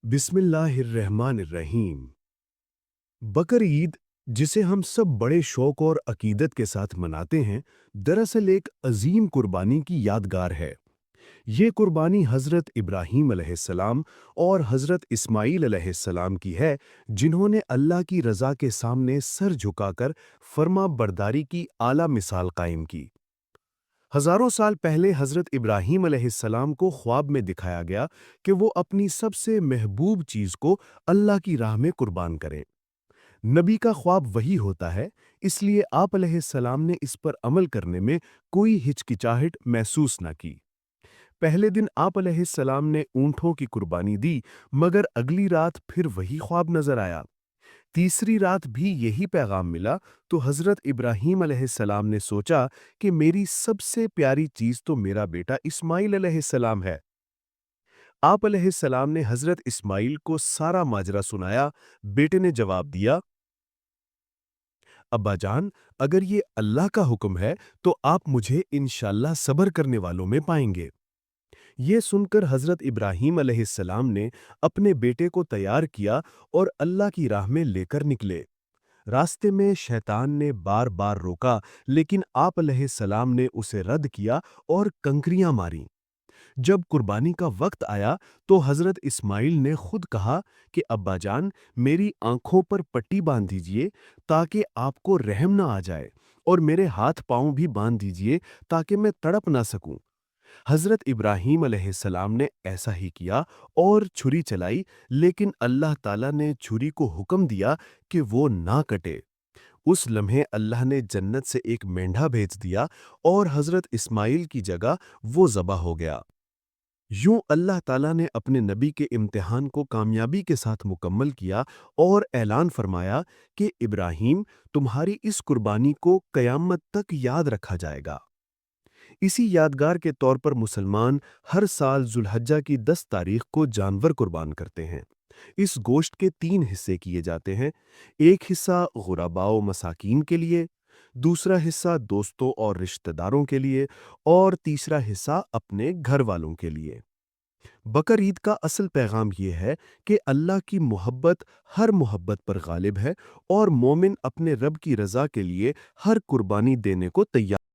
बिस्मिल्लाहिर्रहमानिर्रहीम। बकर ईद, जिसे हम सब बड़े शौक और अकीदत के साथ मनाते हैं, दरअसल एक अजीम कुर्बानी की यादगार है। ये कुर्बानी हज़रत इब्राहीम अलैहिस्सलाम और हज़रत इस्माईल अलैहिस्सलाम की है, जिन्होंने अल्लाह की रज़ा के सामने सर झुकाकर फर्मा बरदारी की आला मिसाल कायम की। हज़ारों साल पहले हज़रत इब्राहीम अलैहिस्सलाम को ख्वाब में दिखाया गया कि वो अपनी सबसे महबूब चीज़ को अल्लाह की राह में कुर्बान करें। नबी का ख्वाब वही होता है, इसलिए आप अलैहिस्सलाम ने इस पर अमल करने में कोई हिचकिचाहट महसूस न की। पहले दिन आप अलैहिस्सलाम ने ऊँटों की कुर्बानी दी, मगर अगली रात फिर वही ख्वाब नजर आया। तीसरी रात भी यही पैगाम मिला, तो हज़रत इब्राहीम अलैहिस्सलाम ने सोचा कि मेरी सबसे प्यारी चीज़ तो मेरा बेटा इस्माईल अलैहिस्सलाम है। आप अलैहिस्सलाम ने हज़रत इस्माईल को सारा माजरा सुनाया। बेटे ने जवाब दिया, अब्बा जान, अगर ये अल्लाह का हुक्म है तो आप मुझे इंशाअल्लाह सब्र करने वालों में पाएंगे। ये सुनकर हज़रत इब्राहीम अलैहिस्सलाम ने अपने बेटे को तैयार किया और अल्लाह की राह में लेकर निकले। रास्ते में शैतान ने बार बार रोका, लेकिन आप अलैहिस्सलाम ने उसे रद्द किया और कंकरियां मारीं। जब कुर्बानी का वक्त आया तो हज़रत इस्माईल ने खुद कहा कि अब्बा जान, मेरी आंखों पर पट्टी बांध दीजिए ताकि आपको रहम ना आ जाए, और मेरे हाथ पांव भी बांध दीजिए ताकि मैं तड़प ना सकूं। हज़रत इब्राहीम अलैहिस्सलाम ने ऐसा ही किया और छुरी चलाई, लेकिन अल्लाह ताला ने छुरी को हुक्म दिया कि वो ना कटे। उस लम्हे अल्लाह ने जन्नत से एक मेंढा भेज दिया और हज़रत इस्माईल की जगह वो ज़बह हो गया। यूं अल्लाह ताला ने अपने नबी के इम्तिहान को कामयाबी के साथ मुकम्मल किया और ऐलान फरमाया कि इब्राहीम, तुम्हारी इस कुर्बानी को क़यामत तक याद रखा जाएगा। इसी यादगार के तौर पर मुसलमान हर साल ज़ुल्हज्जा की 10 तारीख को जानवर कुर्बान करते हैं। इस गोश्त के 3 हिस्से किए जाते हैं। एक हिस्सा गुरबाओ मसाकीन के लिए, दूसरा हिस्सा दोस्तों और रिश्तेदारों के लिए, और तीसरा हिस्सा अपने घर वालों के लिए। बकर ईद का असल पैगाम ये है कि अल्लाह की मोहब्बत हर मोहब्बत पर गालिब है और मोमिन अपने रब की रज़ा के लिए हर कुर्बानी देने को तैयार